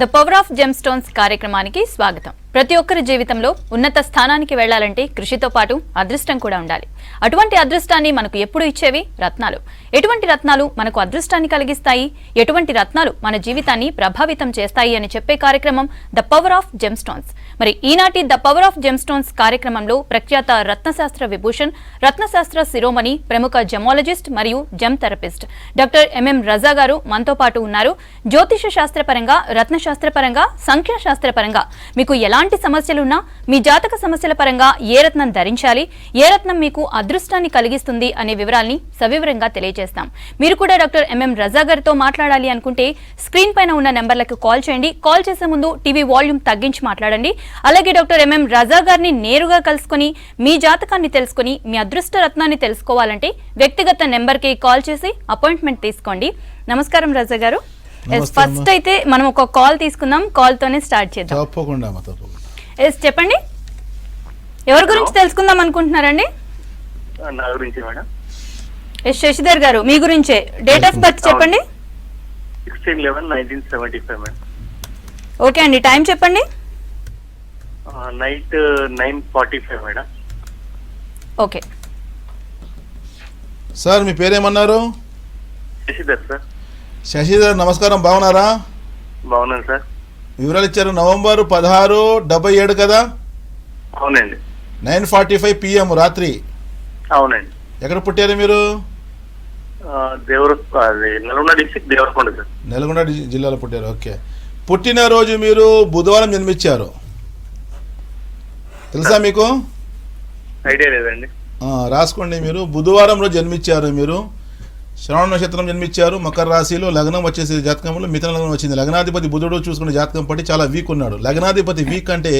The power of జెమ్స్టోన్స్ కార్యక్రమానికి స్వాగతం. ప్రతి ఒక్కరి జీవితంలో ఉన్నత స్థానానికి వెళ్లాలంటే కృషితో పాటు అదృష్టం కూడా ఉండాలి. అటువంటి అదృష్టాన్ని మనకు ఎప్పుడు ఇచ్చేవి రత్నాలు. ఎటువంటి రత్నాలు మనకు అదృష్టాన్ని కలిగిస్తాయి, ఎటువంటి రత్నాలు మన జీవితాన్ని ప్రభావితం చేస్తాయి అని చెప్పే కార్యక్రమం ద పవర్ ఆఫ్ జెమ్స్టోన్స్. మరి ఈనాటి ద పవర్ ఆఫ్ జెమ్స్టోన్స్ కార్యక్రమంలో ప్రఖ్యాత రత్నశాస్త్ర విభూషణ్, రత్నశాస్త్ర శిరోమణి, ప్రముఖ జెమాలజిస్ట్ మరియు జెమ్ థెరపిస్ట్ డాక్టర్ ఎంఎం రజా గారు మనతో పాటు ఉన్నారు. జ్యోతిష శాస్త్రపరంగా, రత్నశాస్త్రపరంగా, సంఖ్యాశాస్త్రపరంగా మీకు ఎలాంటి సమస్యలున్నా, మీ జాతక సమస్యల పరంగా ఏ రత్నం ధరించాలి, ఏ రత్నం మీకు అదృష్టాన్ని కలిగిస్తుంది అనే వివరాల్ని సవివరంగా తెలియజేస్తాం. మీరు కూడా డాక్టర్ ఎంఎం రజా గారితో మాట్లాడాలి అనుకుంటే స్క్రీన్ పైన ఉన్న నెంబర్లకు కాల్ చేయండి. కాల్ చేసే ముందు టీవీ వాల్యూమ్ తగ్గించి మాట్లాడండి. అలాగే డాక్టర్ ఎంఎం రజా గారిని నేరుగా కలుసుకుని మీ జాతకాన్ని తెలుసుకుని మీ అదృష్ట రత్నాన్ని తెలుసుకోవాలంటే వ్యక్తిగత నెంబర్కి కాల్ చేసి అపాయింట్మెంట్ తీసుకోండి. నమస్కారం రజా గారు. ఫస్ట్ అయితే మనం ఒక కాల్ తీసుకుందాం. కాల్ తోనే స్టార్ట్ చేద్దాం. చెప్పండి, ఎవరి గురించి తెలుసుకుందాం అనుకుంటున్నారండి? నా గురించి మేడం. శశిధర్ గారు, మీ గురించే. డేట్ ఆఫ్ బర్త్ చెప్పండి. 16/11/1975 మేడం. ఓకే అండి, టైం చెప్పండి. Night 9:45 madam. ఓకే సార్, మీ పేరేమన్నారు? శశిధర్ సార్. శశిధర్, నమస్కారం. బాగున్నారా? బాగున్నాను సార్. వివరాలు ఇచ్చారు. నవంబర్ 16, 77 కదా? అవునండి. 9:45 PM రాత్రి. అవునండి. ఎక్కడ పుట్టారు మీరు? Nalgonda district Devarakonda sir. నల్గొండ జిల్లాలో పుట్టారు. ఓకే. పుట్టినరోజు మీరు బుధవారం జన్మించారు, తెలుసా మీకు? ఐడియా లేదండి. రాసుకోండి. మీరు బుధవారం రోజు జన్మించారు. మీరు శ్రవణ నక్షత్రం జన్మించారు. మకర రాశిలో. లగ్నం వచ్చేసి జాతకంలో మిథున లగ్నం వచ్చింది. లగ్నాధిపతి బుధుడు చూసుకునే జాతకం పట్టి చాలా వీక్ ఉన్నాడు. లగ్నాధిపతి వీక్ అంటే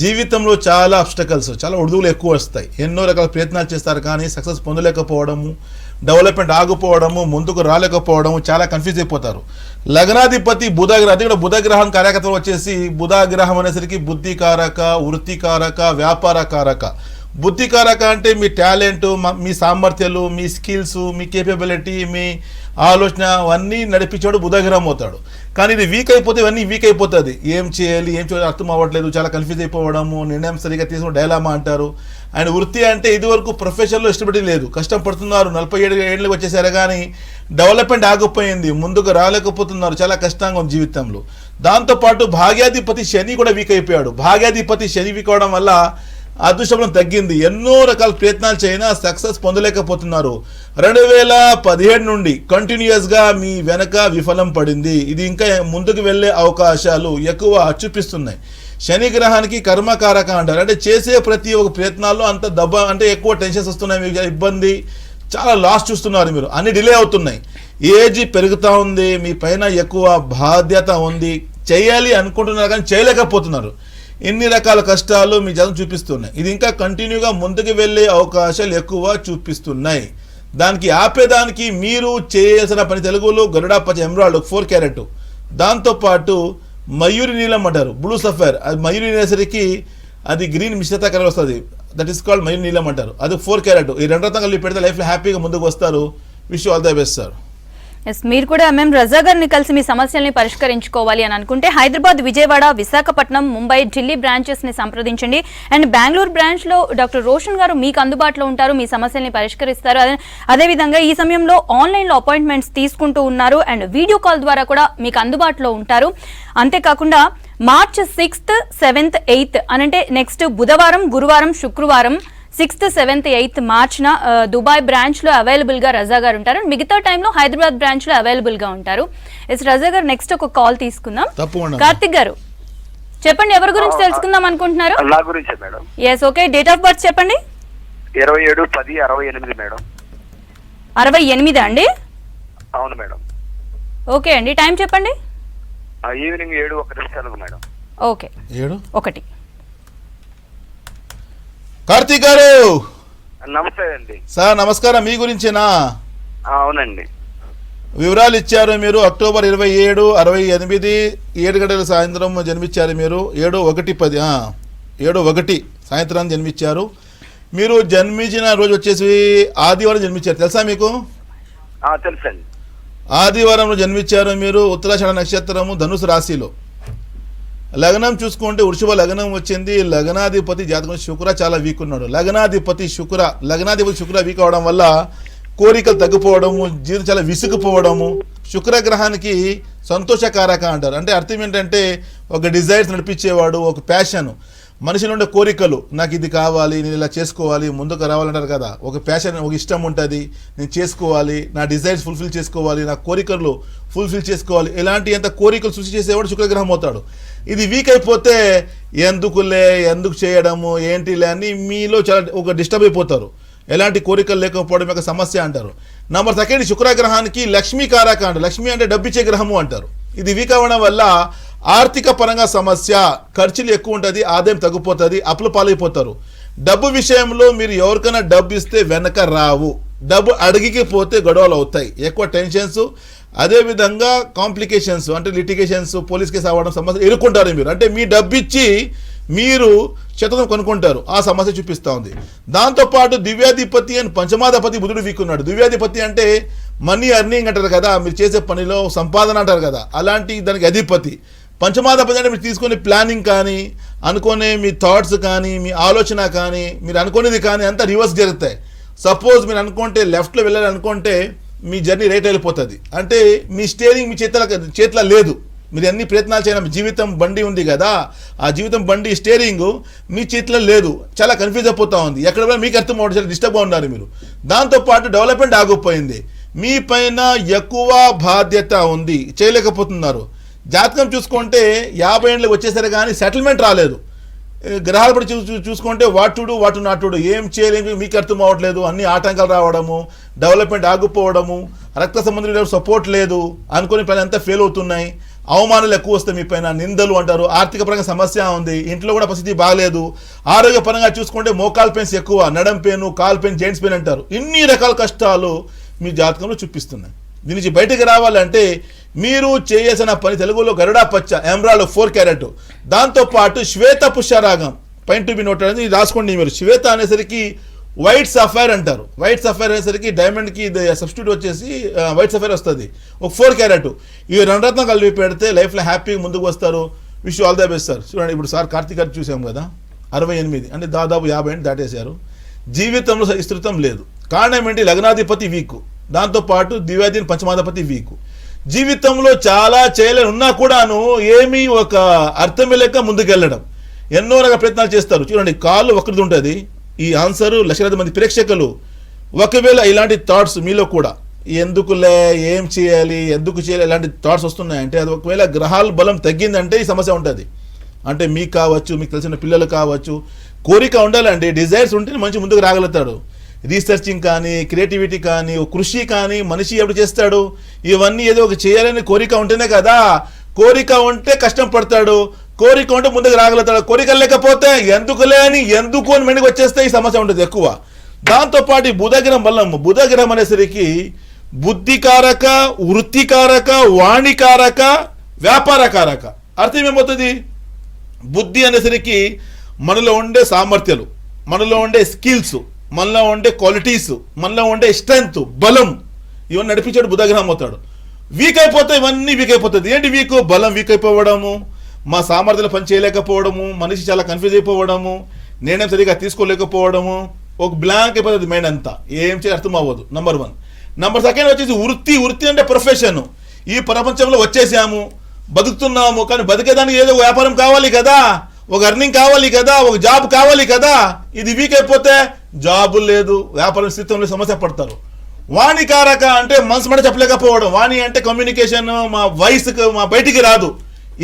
జీవితంలో చాలా అబ్స్టకల్స్, చాలా ఒడుదులు ఎక్కువ వస్తాయి. ఎన్నో రకాల ప్రయత్నాలు చేస్తారు కానీ సక్సెస్ పొందలేకపోవడము, డెవలప్మెంట్ ఆగిపోవడము, ముందుకు రాలేకపోవడము, చాలా కన్ఫ్యూజ్ అయిపోతారు. లగ్నాధిపతి బుధగ్రహం. అది కూడా బుధగ్రహం కార్యకర్తలు వచ్చేసి బుధగ్రహం అనేసరికి బుద్ధికారక, వృత్తికారక, వ్యాపారకారక. బుద్ధికారక అంటే మీ టాలెంట్, మీ సామర్థ్యాలు, మీ స్కిల్స్, మీ కేపబిలిటీ, మీ ఆలోచన అవన్నీ నడిపించాడు బుధగ్రహం అవుతాడు. కానీ ఇది వీక్ అయిపోతే ఇవన్నీ వీక్ అయిపోతుంది. ఏం చేయాలి, ఏం చేయాలి అర్థం అవ్వట్లేదు, చాలా కన్ఫ్యూజ్ అయిపోవడము, నిర్ణయం సరిగా తీసుకుని డైలామా అంటారు. అండ్ వృత్తి అంటే ఇదివరకు ప్రొఫెషన్లో ఇష్టపడి లేదు, కష్టపడుతున్నారు. 47 ఏళ్ళకి వచ్చేసారు కానీ డెవలప్మెంట్ ఆగిపోయింది, ముందుకు రాలేకపోతున్నారు. చాలా కష్టంగా ఉంది జీవితంలో. దాంతోపాటు భాగ్యాధిపతి శని కూడా వీక్ అయిపోయాడు. భాగ్యాధిపతి శని వీక్ అవడం వల్ల అదృష్టం తగ్గింది. ఎన్నో రకాల ప్రయత్నాలు చేయనా సక్సెస్ పొందలేకపోతున్నారు. 2017 నుండి కంటిన్యూస్గా మీ వెనక విఫలం పడింది. ఇది ఇంకా ముందుకు వెళ్ళే అవకాశాలు ఎక్కువ చూపిస్తున్నాయి. శని గ్రహానికి కర్మకారక అంటారు. అంటే చేసే ప్రతి ఒక్క ప్రయత్నాల్లో అంత అంటే ఎక్కువ టెన్షన్స్ వస్తున్నాయి, మీకు ఇబ్బంది, చాలా లాస్ చూస్తున్నారు. మీరు అన్ని డిలే అవుతున్నాయి. ఏజ్ పెరుగుతూ ఉంది, మీ పైన ఎక్కువ బాధ్యత ఉంది, చేయాలి అనుకుంటున్నారు కానీ చేయలేకపోతున్నారు. ఎన్ని రకాల కష్టాలు మీ జాతకం చూపిస్తున్నాయి. ఇది ఇంకా కంటిన్యూగా ముందుకు వెళ్ళే అవకాశాలు ఎక్కువ చూపిస్తున్నాయి. దానికి ఆపేదానికి మీరు చేయాల్సిన పని తెలుగులో గరుడా పచ్చ ఎమరాల్డ్ 4 క్యారెట్, దాంతోపాటు మయూరి నీలం అంటారు, బ్లూ సఫైర్. అది మయూరి అనేసరికి అది గ్రీన్ మిశ్రిత కలర్ వస్తుంది, దట్ ఈస్ కాల్డ్ మయూరి నీలం అంటారు. అది 4 క్యారెట్. ఈ 2 రత్నాలు కలిపి పెడితే లైఫ్లో హ్యాపీగా ముందుకు వస్తారు. Wish you all the best sir. మీరు కూడా ఎంఎం రజా గారిని కలిసి మీ సమస్యల్ని పరిష్కరించుకోవాలి అని అనుకుంటే హైదరాబాద్, విజయవాడ, విశాఖపట్నం, ముంబై, ఢిల్లీ బ్రాంచెస్ ని సంప్రదించండి. అండ్ బెంగళూరు బ్రాంచ్ లో డాక్టర్ రోషన్ గారు మీకు అందుబాటులో ఉంటారు, మీ సమస్యల్ని పరిష్కరిస్తారు. అదేవిధంగా ఈ సమయంలో ఆన్లైన్ లో అపాయింట్మెంట్స్ తీసుకుంటూ ఉన్నారు అండ్ వీడియో కాల్ ద్వారా కూడా మీకు అందుబాటులో ఉంటారు. అంతేకాకుండా మార్చ్ 6th, 7th, 8th అనంటే నెక్స్ట్ బుధవారం, గురువారం, శుక్రవారం 6th, 7th, 8th మార్చ్న దుబాయ్ బ్రాంచ్ లో అవైలబుల్ గా రజా గారు ఉంటారు. మిగతా టైంలో హైదరాబాద్ బ్రాంచ్ లో అవైలబుల్ గా ఉంటారు. రజా గారు, నెక్స్ట్ ఒక కాల్ తీసుకుందాం. కార్తిక్ గారు, చెప్పండి, ఎవరి గురించి తెలుసుకుందాం అనుకుంటున్నారు? నా గురించే madam. Yes, okay. Date of birth చెప్పండి. 27/10/68 మేడం. 68 అండి? అవును మేడం. ఓకే అండి, టైం చెప్పండి. Evening 7:01 madam. ఓకే, 7:01. కార్తీక్ గారు, నమస్తే అండి. సార్ నమస్కారం. మీ గురించేనా? అవునండి. వివరాలు ఇచ్చారు. మీరు అక్టోబర్ 27, 68, 7 గంటల సాయంత్రం జన్మించారు. మీరు 7:1 సాయంత్రం జన్మించారు. మీరు జన్మించిన రోజు వచ్చేసి ఆదివారం జన్మించారు, తెలుసా మీకు? తెలుసండి. ఆదివారంలో జన్మించారు మీరు. ఉత్తరాషాఢ నక్షత్రము, ధనుసు రాశిలో. లగ్నం చూసుకుంటే వృషభ లగ్నం వచ్చింది. లగ్నాధిపతి జాతకం శుక్ర చాలా వీక్ ఉన్నాడు. లగ్నాధిపతి శుక్ర వీక్ అవడం వల్ల కోరికలు తగ్గిపోవడము, జీవితం చాలా విసుగుపోవడము. శుక్రగ్రహానికి సంతోషకారక అంటారు. అంటే అర్థం ఏంటంటే ఒక డిజైర్స్ నడిపించేవాడు, ఒక ప్యాషన్, మనిషిలో ఉండే కోరికలు, నాకు ఇది కావాలి, నేను ఇలా చేసుకోవాలి, ముందుకు రావాలంటారు కదా. ఒక ప్యాషన్, ఒక ఇష్టం ఉంటుంది, నేను చేసుకోవాలి, నా డిజైర్స్ ఫుల్ఫిల్ చేసుకోవాలి, నా కోరికలు ఫుల్ఫిల్ చేసుకోవాలి, ఇలాంటి ఎంత కోరికలు సృష్టి చేసేవాడు శుక్రగ్రహం అవుతాడు. ఇది వీక్ అయిపోతే ఎందుకు చేయడము ఏంటిలే అని మీలో చాలా ఒక డిస్టర్బ్ అయిపోతారు. ఎలాంటి కోరికలు లేకపోవడం యొక్క సమస్య అంటారు. నెంబర్ సెకండ్, శుక్రగ్రహానికి లక్ష్మీకారక అంటారు. లక్ష్మి అంటే డబ్బిచ్చే గ్రహము అంటారు. ఇది వీక్ అవ్వడం వల్ల ఆర్థిక పరంగా సమస్య, ఖర్చులు ఎక్కువ ఉంటుంది, ఆదాయం తగ్గిపోతుంది, అప్పుల పాలైపోతారు. డబ్బు విషయంలో మీరు ఎవరికైనా డబ్బు ఇస్తే వెనక రావు, డబ్బు అడిగిపోతే గొడవలు అవుతాయి, ఎక్కువ టెన్షన్స్, అదేవిధంగా కాంప్లికేషన్స్ అంటే లిటిగేషన్స్, పోలీస్ కేసు అవ్వడం సమస్య ఎదుర్కొంటారు మీరు. అంటే మీ డబ్బు ఇచ్చి మీరు శతకం కొనుక్కుంటారు, ఆ సమస్య చూపిస్తూ ఉంది. దాంతోపాటు దివ్యాధిపతి అని పంచమాధిపతి బుధుడు వీక్ ఉన్నాడు. దివ్యాధిపతి అంటే మనీ అర్నింగ్ అంటారు కదా, మీరు చేసే పనిలో సంపాదన అంటారు కదా, అలాంటి దానికి అధిపతి. పంచమాధిపతి అంటే మీరు తీసుకునే ప్లానింగ్ కానీ, అనుకునే మీ థాట్స్ కానీ, మీ ఆలోచన కానీ, మీరు అనుకునేది కానీ అంతా రివర్స్ జరుగుతాయి. సపోజ్ మీరు అనుకుంటే లెఫ్ట్లో వెళ్ళాలి అనుకుంటే మీ జర్నీ రైట్ వెళ్ళిపోతుంది. అంటే మీ స్టీరింగ్ మీ చేతిలో లేదు, మీరు అన్ని ప్రయత్నాలు చేయడం. జీవితం బండి ఉంది కదా, ఆ జీవితం బండి స్టీరింగ్ మీ చేతిలో లేదు, చాలా కన్ఫ్యూజ్ అయిపోతూ ఉంది. ఎక్కడ మీకు అర్థం అవ్వడం, చాలా డిస్టర్బ్గా ఉన్నారు మీరు. దాంతోపాటు డెవలప్మెంట్ ఆగిపోయింది, మీ పైన ఎక్కువ బాధ్యత ఉంది, చేయలేకపోతున్నారు. జాతకం చూసుకుంటే 50 ఏళ్ళకి వచ్చేసరి కానీ సెటిల్మెంట్ రాలేదు. గ్రహాలు పడి చూసుకుంటే వాటు నాటుడు ఏం చేయలేము, మీకు అర్థం అవ్వట్లేదు. అన్ని ఆటంకాలు రావడము, డెవలప్మెంట్ ఆగిపోవడము, రక్త సంబంధులు సపోర్ట్ లేదు, అనుకునే పని అంతా ఫెయిల్ అవుతున్నాయి, అవమానాలు ఎక్కువ వస్తాయి, మీ పైన నిందలు అంటారు, ఆర్థిక పరంగా సమస్య ఉంది, ఇంట్లో కూడా పరిస్థితి బాగలేదు. ఆరోగ్యపరంగా చూసుకుంటే మోకాల్ పెయిన్స్ ఎక్కువ, నడం పెయిన్, కాల్ పెయిన్, జెయింట్స్ పెయిన్ అంటారు. ఇన్ని రకాల కష్టాలు మీ జాతకంలో చూపిస్తున్నాయి. దీని నుంచి బయటకు రావాలంటే మీరు చేయాల్సిన పని తెలుగులో గరుడా పచ్చ, ఎమరాల్డ్ 4 క్యారెట్, దాంతోపాటు శ్వేత పుష్యరాగం పాయింట్ టు బి నోట్ అనేది రాసుకోండి. మీరు శ్వేత అనేసరికి వైట్ సఫైర్ అంటారు. వైట్ సఫైర్ అనేసరికి డైమండ్కి సబ్స్టిట్యూట్ వచ్చేసి వైట్ సఫైర్ వస్తుంది. ఒక 4 క్యారెట్, ఈ 2 రత్నం కలిపి పెడితే లైఫ్లో హ్యాపీగా ముందుకు వస్తారు. Wish all the best sir. చూడండి, ఇప్పుడు సార్ కార్తీక్ గారు చూసాం కదా, 68 అంటే దాదాపు 50 ఏళ్ళు దాటేశారు. జీవితంలో విస్తృతం లేదు. కారణం ఏంటి? లగ్నాధిపతి వీక్, దాంతోపాటు దివ్యాధిపతి పంచమాధిపతి వీక్. జీవితంలో చాలా చేయలేని ఉన్నా కూడాను ఏమీ ఒక అర్థమే లేక ముందుకెళ్ళడం, ఎన్నో రకాల ప్రయత్నాలు చేస్తారు. చూడండి, కాళ్ళు ఒకరిది ఉంటుంది. ఈ ఆన్సర్ లక్షలాది మంది ప్రేక్షకులు, ఒకవేళ ఇలాంటి థాట్స్ మీలో కూడా ఎందుకులే, ఏం చేయాలి, ఎందుకు చేయాలి, ఇలాంటి థాట్స్ వస్తున్నాయంటే అది ఒకవేళ గ్రహాల బలం తగ్గిందంటే ఈ సమస్య ఉంటుంది. అంటే మీకు కావచ్చు, మీకు తెలిసిన పిల్లలు కావచ్చు, కోరిక ఉండాలండి, డిజైర్స్ ఉంటే మంచి ముందుకు రాగలుగుతాడు. రీసెర్చింగ్ కానీ, క్రియేటివిటీ కానీ, కృషి కానీ మనిషి ఎప్పుడు చేస్తాడు? ఇవన్నీ ఏదో ఒక చేయాలని కోరిక ఉంటేనే కదా. కోరిక ఉంటే కష్టం పడతాడు, కోరిక ఉంటే ముందుకు రాగలుగుతాడు. కోరిక లేకపోతే ఎందుకులే అని మెండుకు వచ్చేస్తే ఈ సమస్య ఉంటుంది ఎక్కువ. దాంతోపాటు బుధగ్రహం బలం, బుధగ్రహం అనేసరికి బుద్ధికారక, వృత్తికారక, వాణికారక, వ్యాపారకారక. అర్థం ఏమవుతుంది? బుద్ధి అనేసరికి మనలో ఉండే సామర్థ్యాలు, మనలో ఉండే స్కిల్స్, మనలో ఉండే క్వాలిటీస్, మనలో ఉండే స్ట్రెంగ్త్, బలం, ఇవన్నీ నడిపించాడు బుధగ్రహం అవుతాడు. వీక్ అయిపోతే ఇవన్నీ వీక్ అయిపోతుంది. ఏంటి వీక్? బలం వీక్ అయిపోవడము, మా సామర్థ్యాలు పని చేయలేకపోవడము, మనిషి చాలా కన్ఫ్యూజ్ అయిపోవడము, నేనేం సరిగా తీసుకోలేకపోవడము, ఒక బ్లాంక్ అయిపోతుంది మైండ్ అంతా, ఏం చేయాలి అర్థం అవ్వదు. నెంబర్ 1. నెంబర్ 2 వచ్చేసి వృత్తి అంటే ప్రొఫెషన్. ఈ ప్రపంచంలో వచ్చేసాము, బతుకుతున్నాము, కానీ బతికేదానికి ఏదో వ్యాపారం కావాలి కదా, ఒక అర్నింగ్ కావాలి కదా, ఒక జాబ్ కావాలి కదా. ఇది వీక్ అయిపోతే జాబు లేదు, వ్యాపారం స్థితిలో సమస్య పడతారు. వాణికారక అంటే మనసు మాట చెప్పలేకపోవడం. వాణి అంటే కమ్యూనికేషన్, మా వాయిస్కి మా బయటికి రాదు,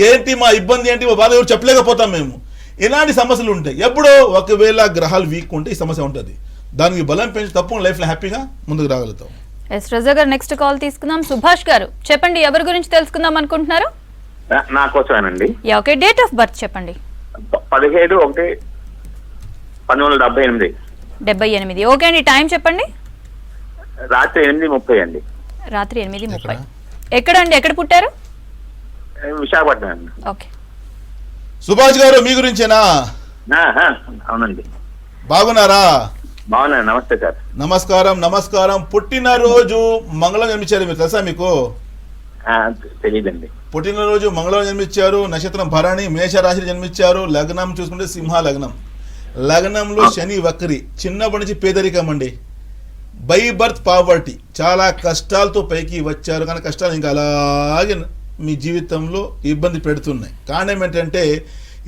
ఏంటి మా ఇబ్బంది ఏంటి, మా బాధ ఎవరు చెప్పలేకపోతాం మేము. ఇలాంటి సమస్యలు ఉంటాయి. ఎప్పుడో ఒకవేళ గ్రహాలు వీక్ ఉంటే ఈ సమస్య ఉంటుంది. దానికి బలం పెంచి తప్పకుండా లైఫ్లో హ్యాపీగా ముందుకు రాగలుగుతాం. ఎస్ రజా గారు, నెక్స్ట్ కాల్ తీసుకుందాం. సుభాష్ గారు చెప్పండి, ఎవరి గురించి తెలుసుకుందాం అనుకుంటున్నారు? నా కోసమేనండి. ఓకే, డేట్ ఆఫ్ బర్త్ చెప్పండి. 17/1/1978. 78. ఓకే అండి, టైం చెప్పండి. రాత్రి 8:30 అండి. రాత్రి 8:30. ఎక్కడ అండి, ఎక్కడ పుట్టారు? విశాఖపట్నం అండి. ఓకే. సుభాష్ గారు మీ గురించేనా? అవునండి. బాగున్నారా? బాగున్నాను. నమస్తే సార్. నమస్కారం నమస్కారం. పుట్టినరోజు మంగళవారం జన్మించారు మీరు, తెలుసా మీకు? తెలియదండి. పుట్టినరోజు మంగళవారం జన్మించారు, నక్షత్రం భరణి, మేషరాశి జన్మించారు, లగ్నం చూసుకుంటే సింహ లగ్నం. లగ్నంలో శని వక్రి, చిన్నప్పటి నుంచి పేదరికం అండి, బై బర్త్ పావర్టీ, చాలా కష్టాలతో పైకి వచ్చారు. కానీ కష్టాలు ఇంకా అలాగే మీ జీవితంలో ఇబ్బంది పెడుతున్నాయి. కారణం ఏంటంటే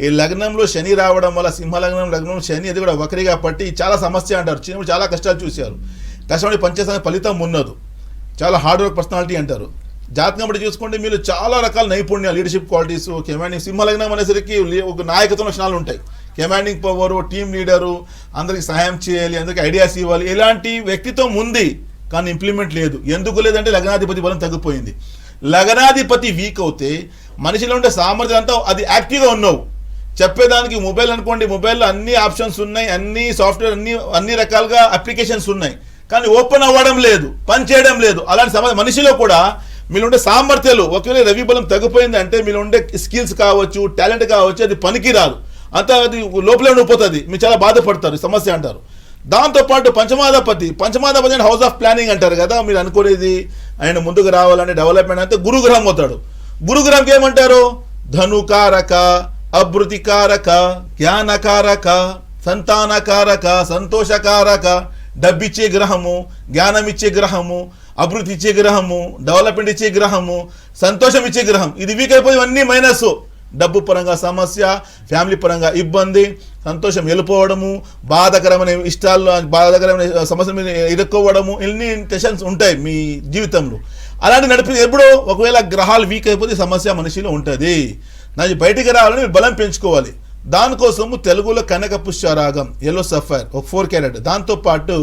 ఈ లగ్నంలో శని రావడం వల్ల, సింహ లగ్నం శని అది కూడా వక్రిగా పట్టి చాలా సమస్య అంటారు. చిన్నప్పుడు చాలా కష్టాలు చూశారు, కష్టపడి పనిచేసిన ఫలితం ఉన్నది, చాలా హార్డ్ వర్క్ పర్సనాలిటీ అంటారు. జాతకం బట్టి చూసుకుంటే మీరు చాలా రకాల నైపుణ్యాలు, లీడర్షిప్ క్వాలిటీస్, కమాండింగ్, సింహ లగ్నం అనేసరికి ఒక నాయకత్వ లక్షణాలు ఉంటాయి. కమాండింగ్ పవరు, టీమ్ లీడరు, అందరికి సహాయం చేయాలి, అందరికి ఐడియాస్ ఇవ్వాలి, ఇలాంటి వ్యక్తిత్వం ఉంది. కానీ ఇంప్లిమెంట్ లేదు. ఎందుకు లేదంటే లగ్నాధిపతి బలం తగ్గిపోయింది. లగ్నాధిపతి వీక్ అవుతే మనిషిలో ఉండే సామర్థ్యం అంతా అది యాక్టివ్గా ఉన్నావు. చెప్పేదానికి మొబైల్ అనుకోండి, మొబైల్లో అన్ని ఆప్షన్స్ ఉన్నాయి, అన్ని సాఫ్ట్వేర్, అన్ని రకాలుగా అప్లికేషన్స్ ఉన్నాయి, కానీ ఓపెన్ అవ్వడం లేదు, పని చేయడం లేదు. అలాంటి మనిషిలో కూడా మీలో ఉండే సామర్థ్యాలు, ఒకవేళ రవి బలం తగ్గిపోయింది అంటే మీలో ఉండే స్కిల్స్ కావచ్చు, టాలెంట్ కావచ్చు, అది పనికి రాదు, అంతా అది లోపలే ఉండిపోతుంది. మీరు చాలా బాధపడతారు, సమస్య అంటారు. దాంతోపాటు పంచమాధిపతి అంటే హౌస్ ఆఫ్ ప్లానింగ్ అంటారు కదా. మీరు అనుకునేది ఆయన ముందుకు రావాలని, డెవలప్మెంట్ అంటే గురుగ్రహం అవుతాడు. గురుగ్రహంకి ఏమంటారు? ధనుకారక, అభివృద్ధికారక, జ్ఞానకారక, సంతానకారక, సంతోషకారక, డబ్బిచ్చే గ్రహము, జ్ఞానం ఇచ్చే గ్రహము, అభివృద్ధి ఇచ్చే గ్రహము, డెవలప్మెంట్ ఇచ్చే గ్రహము, సంతోషం ఇచ్చే గ్రహం. ఇది వీక్ అయిపోయి అన్నీ మైనస్. డబ్బు పరంగా సమస్య, ఫ్యామిలీ పరంగా ఇబ్బంది, సంతోషం వెళ్ళిపోవడము, బాధాకరమైన ఇష్టాలు, బాధాకరమైన సమస్యల మీద ఇరుక్కోవడము, ఇన్ని టెన్షన్స్ ఉంటాయి మీ జీవితంలో. అలాంటి నడిపి ఎప్పుడో ఒకవేళ గ్రహాలు వీక్ అయిపోతే సమస్య మనిషిలో ఉంటుంది. నాకు బయటికి రావాలని మీరు బలం పెంచుకోవాలి. దానికోసము తెలుగులో కనక పుష్యరాగం, ఎల్లో సఫైర్ ఒక 4 క్యారెట్, దాంతోపాటు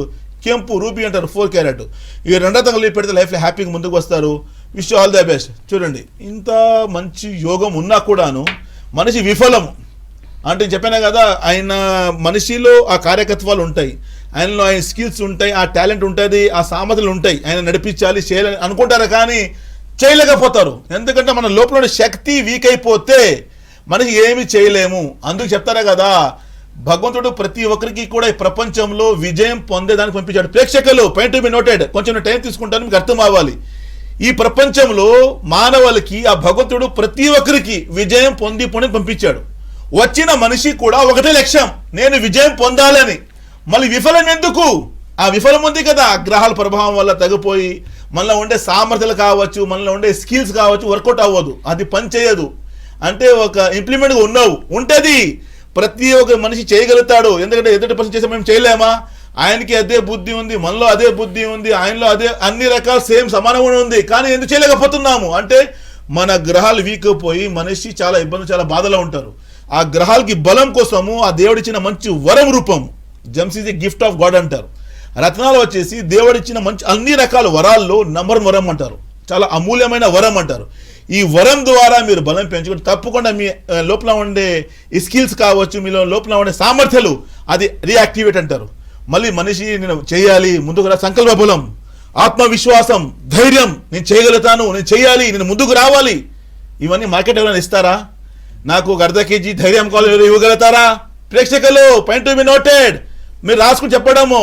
కెంపు రూబీ అంటారు 4 క్యారెట్. ఈ రెండో తగలి పెడితే లైఫ్లో హ్యాపీగా ముందుకు వస్తారు. Wish all the best. చూడండి, ఇంత మంచి యోగం ఉన్నా కూడాను మనిషి విఫలము అంటే చెప్పాను కదా, ఆయన మనిషిలో ఆ కార్యకత్వాలు ఉంటాయి, ఆయనలో ఆయన స్కిల్స్ ఉంటాయి, ఆ టాలెంట్ ఉంటుంది, ఆ సామర్థ్యాలు ఉంటాయి, ఆయన నడిపించాలి చేయాలని అనుకుంటారు కానీ చేయలేకపోతారు. ఎందుకంటే మన లోపల శక్తి వీక్ అయిపోతే మనకి ఏమి చేయలేము. అందుకు చెప్తారా కదా, భగవంతుడు ప్రతి ఒక్కరికి కూడా ఈ ప్రపంచంలో విజయం పొందేదానికి పంపించాడు. ప్రేక్షకులు పాయింట్ టు బి నోటెడ్, కొంచెం టైం తీసుకుంటాను, మీకు అర్థం అవ్వాలి. ఈ ప్రపంచంలో మానవులకి ఆ భగవంతుడు ప్రతి ఒక్కరికి విజయం పొంది పంపించాడు. వచ్చిన మనిషి కూడా ఒకటే లక్ష్యం, నేను విజయం పొందాలని. మళ్ళీ విఫలం ఎందుకు? ఆ విఫలం ఉంది కదా, గ్రహాల ప్రభావం వల్ల తగ్గిపోయి మనలో ఉండే సామర్థ్యాలు కావచ్చు, మనలో ఉండే స్కిల్స్ కావచ్చు, వర్కౌట్ అవ్వదు, అది పని చేయదు. అంటే ఒక ఇంప్లిమెంట్గా ఉన్నావు ఉంటుంది, ప్రతి ఒక్క మనిషి చేయగలుగుతాడు. ఎందుకంటే ఎదుటి పర్సన్ చేసే మేము చేయలేమా? ఆయనకి అదే బుద్ధి ఉంది, మనలో అదే బుద్ధి ఉంది, ఆయనలో అదే అన్ని రకాల సేమ్ సమానంగా ఉంది, కానీ ఎందుకు చేయలేకపోతున్నాము అంటే మన గ్రహాలు వీక్ అయిపోయి మనిషి చాలా ఇబ్బంది, చాలా బాధలో ఉంటారు. ఆ గ్రహాలకి బలం కోసము ఆ దేవుడిచ్చిన మంచి వరం రూపం, gems is a gift of God అంటారు. రత్నాలు వచ్చేసి దేవుడిచ్చిన మంచి అన్ని రకాల వరాల్లో నంబర్ వరం అంటారు, చాలా అమూల్యమైన వరం అంటారు. ఈ వరం ద్వారా మీరు బలం పెంచుకుంటే తప్పకుండా మీ లోపల ఉండే స్కిల్స్ కావచ్చు, మీలో లోపల ఉండే సామర్థ్యాలు అది రీయాక్టివేట్ అంటారు. మళ్ళీ మనిషి నేను చేయాలి, ముందుకు రా, సంకల్ప బలం, ఆత్మవిశ్వాసం, ధైర్యం, నేను చేయగలుగుతాను, నేను చేయాలి, నేను ముందుకు రావాలి, ఇవన్నీ మార్కెట్ ఎవరైనా ఇస్తారా? నాకు ఒక అర్ధ కేజీ ధైర్యం కావాలి, ఇవ్వగలుగుతారా? ప్రేక్షకులు పాయింట్ టు బి నోటెడ్, మీరు రాసుకుని చెప్పడము,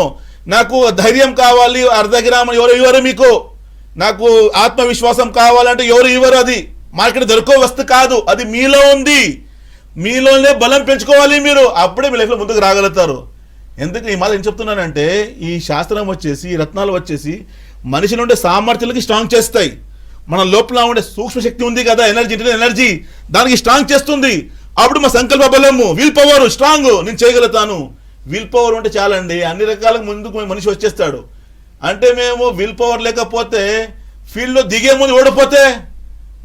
నాకు ధైర్యం కావాలి, అర్ధ గ్రామం ఎవరు ఇవ్వరు మీకు, నాకు ఆత్మవిశ్వాసం కావాలంటే ఎవరు ఇవ్వరు. అది మార్కెట్ దొరకో వస్తు కాదు, అది మీలో ఉంది. మీలోనే బలం పెంచుకోవాలి మీరు, అప్పుడే మీ లైఫ్లో ముందుకు రాగలుగుతారు. ఎందుకు ఈ మాట ఏం చెప్తున్నానంటే, ఈ శాస్త్రం వచ్చేసి, ఈ రత్నాలు వచ్చేసి మనిషిలో ఉండే సామర్థ్యాలకి స్ట్రాంగ్ చేస్తాయి. మన లోపల ఉండే సూక్ష్మ శక్తి ఉంది కదా, ఎనర్జీ, ఇంటర్నల్ ఎనర్జీ, దానికి స్ట్రాంగ్ చేస్తుంది. అప్పుడు మా సంకల్ప బలము, విల్ పవర్ స్ట్రాంగ్, నేను చేయగలుగుతాను. విల్ పవర్ ఉంటే చాలండి, అన్ని రకాల ముందుకు మనిషి వచ్చేస్తాడు. అంటే మేము విల్ పవర్ లేకపోతే ఫీల్డ్లో దిగే ముందు ఓడిపోతే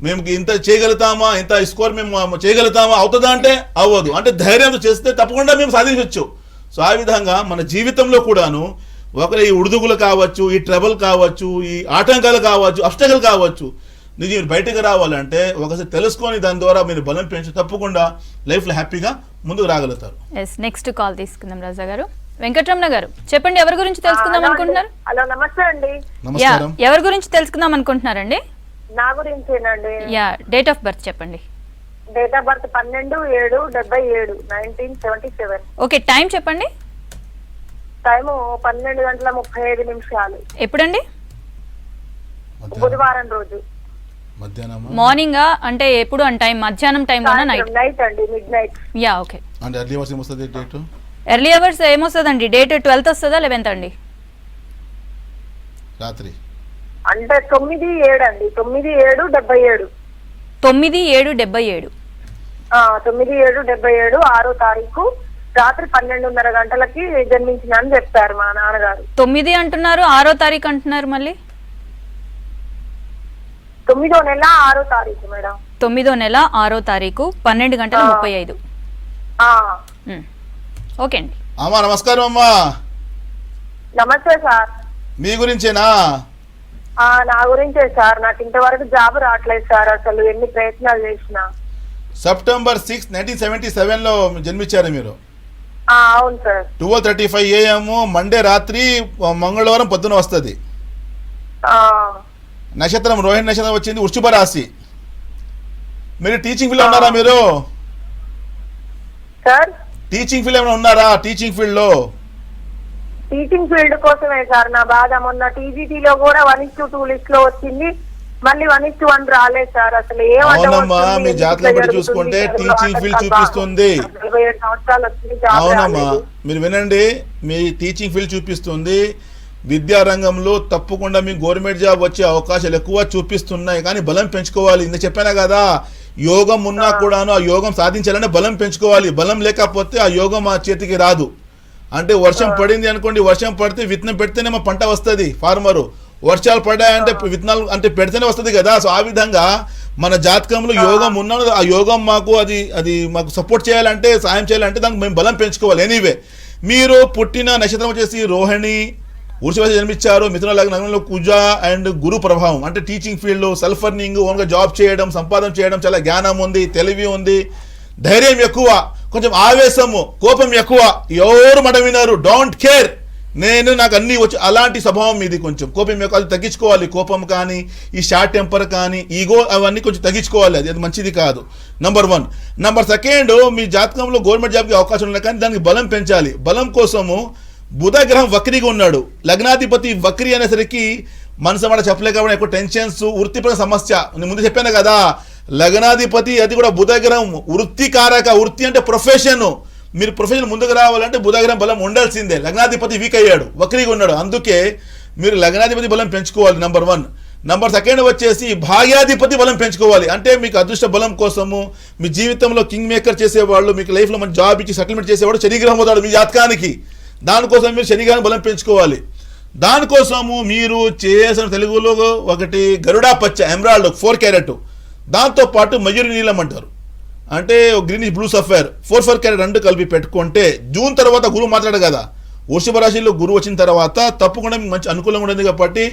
మేము ఇంత చేయగలుగుతామా, ఇంత స్కోర్ మేము చేయగలుగుతామా, అవుతుందా అంటే అవ్వదు. అంటే ధైర్యంతో చేస్తే తప్పకుండా మేము సాధించవచ్చు. సో ఆ విధంగా మన జీవితంలో కూడాను ఒకరి ఈ ఉడుదుగులు కావచ్చు, ఈ ట్రబుల్ కావచ్చు, ఈ ఆటంకాలు కావచ్చు, అబ్స్టకల్ కావచ్చు, మీరు బయటకు రావాలంటే ఒకసారి తెలుసుకొని దాని ద్వారా మీరు బలం పెంచి తప్పకుండా లైఫ్లో హ్యాపీగా ముందుకు రాగలుగుతారు. నెక్స్ట్ కాల్ తీసుకుందాం. రాజా గారు, వెంకటరమణ గారు, చెప్పండి, ఎవరి గురించి తెలుసుకుందాం అనుకుంటున్నారు? హలో, నమస్తే అండి. ఎవరి గురించి తెలుసుకుందాం అనుకుంటున్నారండి? నా గురించేనండి. యా, డేట్ ఆఫ్ బర్త్ చెప్పండి. Date of birth 12/7/77 1977. Okay, time చెప్పండి. టైము 12:35. ఎప్పుడండి? బుధవారం రోజు మధ్యాహ్నం మార్నింగ్ అంటే ఎప్పుడు అని టైం? మధ్యాహ్నం టైంలోనా నైట్? నైట్ అండి, మిడ్ నైట్. Yeah okay. అంటే ఎర్లీ అవర్స్ ఏమొస్తుంది డేట్? ఎర్లీ అవర్స్ ఏమొస్తుందండి? డేట్ 12th వస్తుందా 11th అండి? రాత్రి అంటే 9/7 అండి. 9/7/77. 9/7/77. 9/7/77 6వ తారీఖు రాత్రి 12:30 గంటలకి జన్మించిన అని చెప్తారు మా నాన్నగారు. 9 అంటున్నారు, 6వ తారీఖు అంటున్నారు మళ్ళీ. 9వ నెల 6వ తారీఖు మేడం. 9వ నెల 6వ తారీఖు 12:35. ఓకే అండి. అమ్మా నమస్కారం అమ్మా. నమస్తే సార్. మీ గురించేనా? నా గురించే సార్. నాకు ఇంతవరకు జాబ్ రావట్లేదు సార్. అసలు ఎన్ని ప్రయత్నాలు చేసినా. September 6, 1977లో జన్మించారు మీరు. అవును సార్. 12:35 AM మండే రాత్రి, మంగళవారం పొద్దున వస్తుంది. నక్షత్రం రోహిణి నక్షత్రం వచ్చింది, వృషభ రాశి. మీరు టీచింగ్ ఫీల్డ్ ఉన్నారా? మీరు సార్ టీచింగ్ ఫీల్డ్ ఏమైనా ఉన్నారా? టీచింగ్ ఫీల్డ్ లో టీచింగ్ ఫీల్డ్ కోసమే సార్ నా బాధ. మొన్న టీజీటీలో కూడా 1:2 లిస్ట్ లో వచ్చింది, మళ్ళీ 1:1 రాలేదు సార్. అసలు అవునమ్మా, మీ జాతకం బట్టి చూసుకుంటే టీచింగ్ ఫీల్డ్ చూపిస్తుంది. 47 సంవత్సరాలు వచ్చింది, జాబ్ అవునమ్మా, రాలేదు. మీరు వినండి, మీ టీచింగ్ ఫీల్డ్ చూపిస్తుంది. విద్యారంగంలో తప్పకుండా మీకు గవర్నమెంట్ జాబ్ వచ్చే అవకాశాలు ఎక్కువ చూపిస్తున్నాయి. కానీ బలం పెంచుకోవాలి. ఇంత చెప్పాను కదా, యోగం ఉన్నా కూడాను ఆ యోగం సాధించాలంటే బలం పెంచుకోవాలి. బలం లేకపోతే ఆ యోగం ఆ చేతికి రాదు. అంటే వర్షం పడింది అనుకోండి, వర్షం పడితే విత్తనం పెడితేనే మా పంట వస్తుంది. ఫార్మరు వర్షాలు పడ్డాయంటే విత్తనాలు అంటే పెడితేనే వస్తుంది కదా. సో ఆ విధంగా మన జాతకంలో యోగం ఉన్నది. ఆ యోగం మాకు అది మాకు సపోర్ట్ చేయాలంటే, సాయం చేయాలంటే దానికి మేము బలం పెంచుకోవాలి. ఎనీవే, మీరు పుట్టిన నక్షత్రం వచ్చేసి రోహిణి, వృషభ జన్మించారు. మిథున లగ్నంలో కుజ అండ్ గురు ప్రభావం. అంటే టీచింగ్ ఫీల్డ్, సెల్ఫ్ ఎర్నింగ్, ఓన్గా జాబ్ చేయడం, సంపాదన చేయడం, చాలా జ్ఞానం ఉంది, తెలివి ఉంది, ధైర్యం ఎక్కువ, కొంచెం ఆవేశము, కోపం ఎక్కువ, ఎవరు మాట వినరు, డోంట్ కేర్, నాకు అన్నీ వచ్చి అలాంటి స్వభావం మీది. కొంచెం కోపం ఎక్కువ, అది తగ్గించుకోవాలి. కోపం కానీ, ఈ షార్ట్ టెంపర్ కానీ, ఈగో, అవన్నీ కొంచెం తగ్గించుకోవాలి. అది మంచిది కాదు. నంబర్ 1. నంబర్ 2, మీ జాతకంలో గవర్నమెంట్ జాబ్కి అవకాశం ఉన్నాయి, కానీ దానికి బలం పెంచాలి. బలం కోసము బుధ గ్రహం వక్రీగా ఉన్నాడు. లగ్నాధిపతి వక్రీ అనేసరికి మనసు మాట చెప్పలేక ఎక్కువ టెన్షన్స్, వృత్తిపర సమస్య. నేను ముందు చెప్పాను కదా, లగ్నాధిపతి అది కూడా బుధ గ్రహం వృత్తికారక. వృత్తి అంటే ప్రొఫెషన్. మీరు ప్రొఫెషన్ ముందుకు రావాలంటే బుధగ్రహం బలం ఉండాల్సిందే. లగ్నాధిపతి వీక్ అయ్యాడు, వక్రీగా ఉన్నాడు. అందుకే మీరు లగ్నాధిపతి బలం పెంచుకోవాలి. నంబర్ 1. నంబర్ 2 వచ్చేసి భాగ్యాధిపతి బలం పెంచుకోవాలి. అంటే మీకు అదృష్ట బలం కోసము, మీ జీవితంలో కింగ్ మేకర్ చేసేవాళ్ళు, మీకు లైఫ్లో మంచి జాబ్ ఇచ్చి సెటిల్మెంట్ చేసేవాడు శనిగ్రహం అవుతాడు మీ జాతకానికి. దానికోసం మీరు శనిగ్రహం బలం పెంచుకోవాలి. దానికోసము మీరు చేసిన తెలుగులో ఒకటి గరుడా పచ్చ, ఎమరాల్డ్ 4 క్యారెట్, దాంతోపాటు మయూరి నీలం అంటారు, అంటే గ్రీనిష్ బ్లూ సఫైర్ 4 క్యారెట్ 2 కలిపి పెట్టుకుంటే, జూన్ తర్వాత గురువు మాట్లాడు కదా, వృషభ రాశిలో గురువు వచ్చిన తర్వాత తప్పకుండా మీకు మంచి అనుకూలంగా ఉంటుంది. కాబట్టి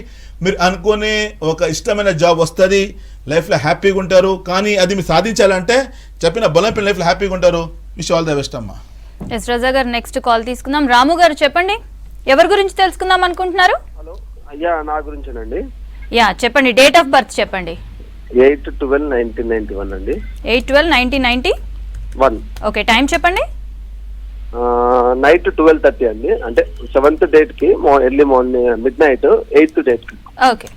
మీరు అనుకునే ఒక ఇష్టమైన జాబ్ వస్తుంది, లైఫ్లో హ్యాపీగా ఉంటారు. కానీ అది మీరు సాధించాలంటే చెప్పిన బలం పైన లైఫ్లో హ్యాపీగా ఉంటారు. విష్ ఆల్ ద బెస్ట్ అమ్మా. ఎస్ రాజా గారు, నెక్స్ట్ కాల్ తీసుకుందాం. రాము గారు చెప్పండి, ఎవరి గురించి తెలుసుకుందాం అనుకుంటున్నారు? హలో అయ్యా, నా గురించేనండి. యా చెప్పండి, డేట్ ఆఫ్ బర్త్ చెప్పండి. 8/12/1991 అండి. 8/12/1991. ఓకే, టైం చెప్పండి. నైట్ 12:30 అండి. అంటే 7th డేట్ కి early morning mid night 8th date కి. ఓకే,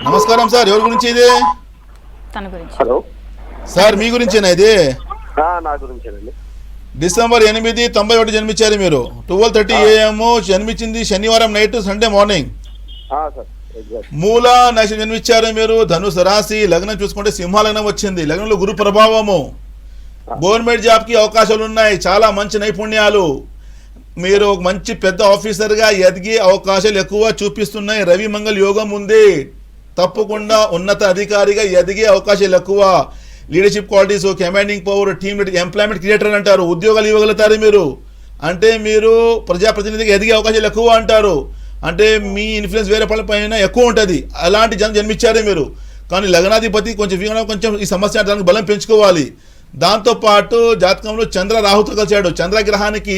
నమస్కారం సార్, ఎవరి గురించి ఇది? తన గురించి. హలో సార్, మీ గురించేనా ఇది? నా గురించేనండి. డిసెంబర్ 8, 1991 జన్మించారు మీరు. 12:30 AM జన్మించింది శనివారం night, Sunday morning. Sir exact. మూల నక్షత్రం జన్మించారు మీరు. ధనుసు రాశి, లగ్నం చూసుకుంటే సింహ లగ్నం వచ్చింది. లగ్నంలో గురు ప్రభావము. గవర్నమెంట్ జాబ్కి అవకాశాలు ఉన్నాయి, చాలా మంచి నైపుణ్యాలు. మీరు ఒక మంచి పెద్ద ఆఫీసర్గా ఎదిగే అవకాశాలు ఎక్కువ చూపిస్తున్నాయి. రవి మంగళ యోగం ఉంది. తప్పకుండా ఉన్నత అధికారిగా ఎదిగే అవకాశాలు ఎక్కువ. Leadership qualities, commanding power, team leader, employment creator అంటారు. ఉద్యోగాలు ఇవ్వగలుగుతారు మీరు. అంటే మీరు ప్రజాప్రతినిధిగా ఎదిగే అవకాశాలు ఎక్కువ అంటారు. అంటే మీ ఇన్ఫ్లుయెన్స్ వేరే పైన ఎక్కువ ఉంటుంది. అలాంటి జన్మించారే మీరు. కానీ లగ్నాధిపతి కొంచెం ఈ సమస్య దానికి బలం పెంచుకోవాలి. దాంతోపాటు జాతకంలో చంద్ర రాహుతో కలిసాడు. చంద్రగ్రహానికి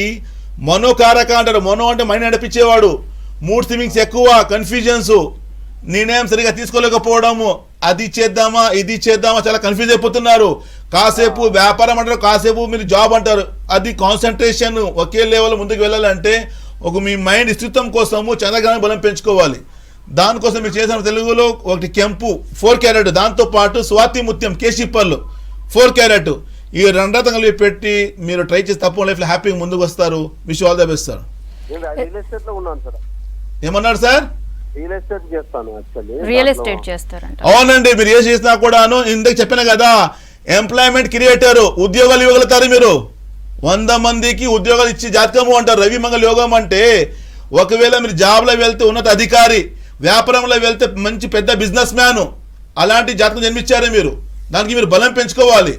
మనోకారక అంటారు. మనో అంటే మైండ్ నడిపించేవాడు. మూడ్ స్వింగ్స్ ఎక్కువ, కన్ఫ్యూజన్స్, నిర్ణయం సరిగా తీసుకోలేకపోవడము, అది చేద్దామా ఇది చేద్దామా, చాలా కన్ఫ్యూజ్ అయిపోతున్నారు. కాసేపు వ్యాపారం అంటారు, కాసేపు మీరు జాబ్ అంటారు. అది కాన్సన్ట్రేషన్ ఒకే లెవెల్ ముందుకు వెళ్ళాలంటే మీ మైండ్ స్థితం కోసము చంద్రగ్రహణ బలం పెంచుకోవాలి. దానికోసం మీరు చేసిన తెలుగులో ఒకటి కెంపు 4 క్యారెట్, దాంతో పాటు స్వాతి ముత్యం కేశిపల్లు 4 క్యారెట్, ఈ 2 రకాలు పెట్టి మీరు ట్రై చేసి తప్ప లైఫ్లో హ్యాపీగా ముందుకు వస్తారు. Wish all the best sir. నేను రియల్ ఎస్టేట్ లో ఉన్నాను సార్. ఏమన్నారు సార్? రియల్ ఎస్టేట్ చేస్తాను యాక్చువల్లీ. రియల్ ఎస్టేట్ చేస్తారంట. అవునండి, మీరు ఏ చేసినా కూడాను ఇందాక చెప్పిన కదా, ఎంప్లాయ్మెంట్ క్రియేటర్, ఉద్యోగాలు ఇవ్వగలుగుతారు మీరు. 100 మందికి ఉద్యోగాలు ఇచ్చి జాతకము అంటారు. రవి మంగళ యోగం అంటే ఒకవేళ మీరు జాబ్లో వెళ్తే ఉన్నత అధికారి, వ్యాపారంలో వెళ్తే మంచి పెద్ద బిజినెస్ మ్యాన్, అలాంటి జాతకం జన్మించారు మీరు. దానికి మీరు బలం పెంచుకోవాలి.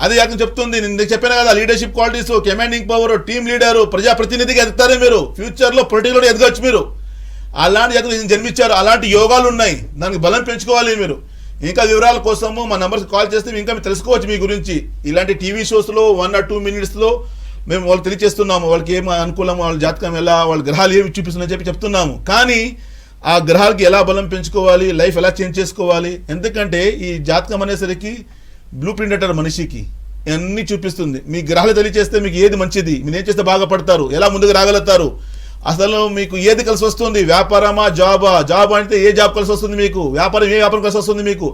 అదే జాతకం చెప్తుంది. నేను చెప్పాను కదా, leadership qualities, commanding power, team leader, ప్రజాప్రతినిధిగా ఎదుగుతారు మీరు. ఫ్యూచర్లో పొలిటికల్ ఎదగవచ్చు మీరు. అలాంటి జాతకం జన్మించారు. అలాంటి యోగాలు ఉన్నాయి. దానికి బలం పెంచుకోవాలి మీరు. ఇంకా వివరాల కోసము మా నంబర్కి కాల్ చేస్తే ఇంకా మీరు తెలుసుకోవచ్చు మీ గురించి. ఇలాంటి టీవీ షోస్లో 1 or 2 minutesలో మేము వాళ్ళకి తెలియజేస్తున్నాము. వాళ్ళకి ఏం అనుకూలం, వాళ్ళ జాతకం ఎలా, వాళ్ళ గ్రహాలు ఏమి చూపిస్తున్నాయని చెప్పి చెప్తున్నాము. కానీ ఆ గ్రహాలకి ఎలా బలం పెంచుకోవాలి, లైఫ్ ఎలా చేంజ్ చేసుకోవాలి. ఎందుకంటే ఈ జాతకం అనేసరికి బ్లూ ప్రింట్ అంటారు మనిషికి, అన్నీ చూపిస్తుంది. మీ గ్రహాలు తెలియజేస్తే మీకు ఏది మంచిది, మీరు ఏం చేస్తే బాగుపడతారు, ఎలా ముందుకు రాగలుగుతారు, అసలు మీకు ఏది కలిసి వస్తుంది, వ్యాపారమా జాబా, జాబ్ అంటే ఏ జాబ్ కలిసి వస్తుంది మీకు, వ్యాపారం ఏ వ్యాపారం కలిసి వస్తుంది మీకు.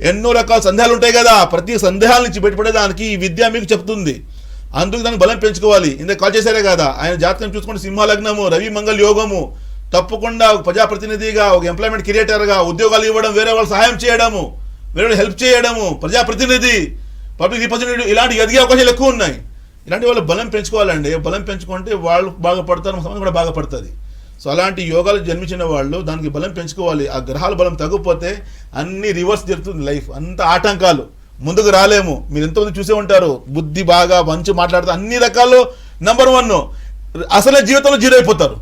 ఎన్నో రకాల సందేహాలు ఉంటాయి కదా, ప్రతి సందేహాల నుంచి బయటపడేదానికి ఈ విద్య మీకు చెప్తుంది. అందుకు దానికి బలం పెంచుకోవాలి. ఇందాక కాల్ చేశారే కదా, ఆయన జాతకం చూసుకుంటే సింహలగ్నము, రవి మంగళ యోగము, తప్పకుండా ఒక ప్రజాప్రతినిధిగా, ఒక ఎంప్లాయ్మెంట్ క్రియేటర్గా ఉద్యోగాలు ఇవ్వడం, వేరే వాళ్ళు సహాయం చేయడము, వేరే హెల్ప్ చేయడము, ప్రజాప్రతినిధి, పబ్లిక్ రిప్రజెంటేటివ్, ఇలాంటి ఎదిగే అవకాశాలు ఎక్కువ ఉన్నాయి. ఇలాంటి వాళ్ళు బలం పెంచుకోవాలండి. బలం పెంచుకుంటే వాళ్ళు బాగుపడతారు, సమాజం కూడా బాగుపడుతుంది. సో అలాంటి యోగాలు జన్మించిన వాళ్ళు దానికి బలం పెంచుకోవాలి. ఆ గ్రహాల బలం తగ్గిపోతే అన్ని రివర్స్ జరుగుతుంది లైఫ్, అంత ఆటంకాలు, ముందుకు రాలేము. మీరు ఎంతోమంది చూసే ఉంటారు, బుద్ధి బాగా మంచి మాట్లాడుతూ అన్ని రకాల్లో నెంబర్ 1, అసలే జీవితంలో 0 అయిపోతారు.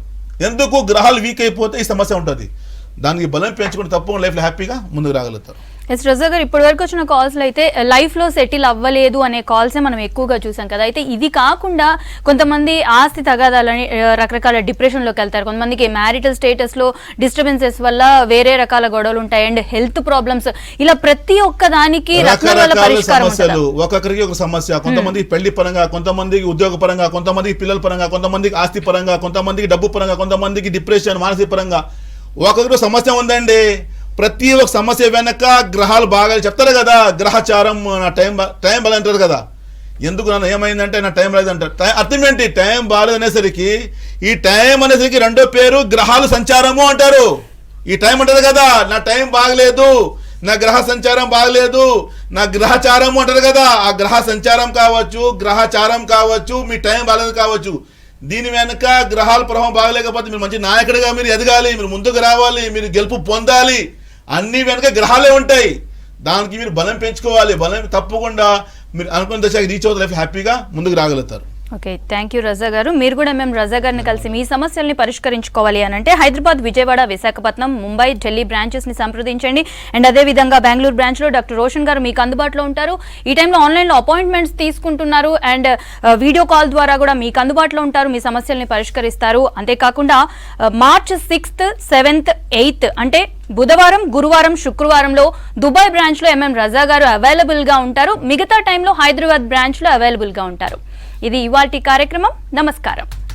ఎందుకు? గ్రహాలు వీక్ అయిపోతే ఈ సమస్య ఉంటుంది. దానికి బలం పెంచుకుంటే తప్పకుండా లైఫ్లో హ్యాపీగా ముందుకు రాగలుగుతారు. ఎస్ రజా గారు, ఇప్పటి వరకు వచ్చిన కాల్స్లో అయితే లైఫ్లో సెటిల్ అవ్వలేదు అనే కాల్సే మనం ఎక్కువగా చూసాం కదా. అయితే ఇది కాకుండా కొంతమంది ఆస్తి తగాదాలని రకరకాల డిప్రెషన్లోకి వెళ్తారు. కొంతమందికి మ్యారిటల్ స్టేటస్లో డిస్టర్బెన్సెస్ వల్ల వేరే రకాల గొడవలు ఉంటాయి, అండ్ హెల్త్ ప్రాబ్లమ్స్, ఇలా ప్రతి ఒక్క దానికి రకరకాల సమస్యలు. ఒక్కొక్కరికి ఒక సమస్య. కొంతమందికి పెళ్లి పరంగా, కొంతమందికి ఉద్యోగ పరంగా, కొంతమందికి పిల్లల పరంగా, కొంతమందికి ఆస్తి పరంగా, కొంతమందికి డబ్బు పరంగా, కొంతమందికి డిప్రెషన్, మానసిక పరంగా ఒక్కొక్కరికి సమస్య ఉందండి. ప్రతి ఒక్క సమస్య వెనక గ్రహాలు బాగా చెప్తారు కదా, గ్రహచారం, నా టైం బాగా అంటారు కదా. ఎందుకు నన్ను ఏమైందంటే నా టైం బాగాలేదంటారు. అర్థం ఏంటి? టైం బాగాలేదు అనేసరికి, ఈ టైం అనేసరికి రెండో పేరు గ్రహాలు సంచారము అంటారు. ఈ టైం అంటారు కదా, నా టైం బాగలేదు, నా గ్రహ సంచారం బాగలేదు, నా గ్రహచారము అంటారు కదా. ఆ గ్రహ సంచారం కావచ్చు, గ్రహచారం కావచ్చు, మీ టైం బాగలేదు కావచ్చు. దీని వెనక గ్రహాల ప్రభావం బాగలేకపోతే మీరు మంచి నాయకుడిగా మీరు ఎదగాలి, మీరు ముందుకు రావాలి, మీరు గెలుపు పొందాలి, అన్ని వెనక గ్రహాలే ఉంటాయి. దానికి మీరు బలం పెంచుకోవాలి. బలం తప్పకుండా మీరు అనుకున్న దశకి రీచ్ అవుతారు, లైఫ్ హ్యాపీగా ముందుకు రాగలుగుతారు. ఓకే, థ్యాంక్ యూ రజా గారు. మీరు కూడా మేము రజా గారిని కలిసి మీ సమస్యల్ని పరిష్కరించుకోవాలి అని అంటే హైదరాబాద్, విజయవాడ, విశాఖపట్నం, ముంబై, ఢిల్లీ బ్రాంచెస్ని సంప్రదించండి. అండ్ అదేవిధంగా బెంగళూరు బ్రాంచ్లో డాక్టర్ రోషన్ గారు మీకు అందుబాటులో ఉంటారు. ఈ టైంలో ఆన్లైన్లో అపాయింట్మెంట్స్ తీసుకుంటున్నారు, అండ్ వీడియో కాల్ ద్వారా కూడా మీకు అందుబాటులో ఉంటారు, మీ సమస్యల్ని పరిష్కరిస్తారు. అంతేకాకుండా మార్చ్ 6th, 7th, 8th అంటే బుధవారం, గురువారం, శుక్రవారంలో దుబాయ్ బ్రాంచ్లో రజా గారు అవైలబుల్గా ఉంటారు. మిగతా టైంలో హైదరాబాద్ బ్రాంచ్లో అవైలబుల్గా ఉంటారు. ఇది ఇవాల్టి కార్యక్రమం. నమస్కారం.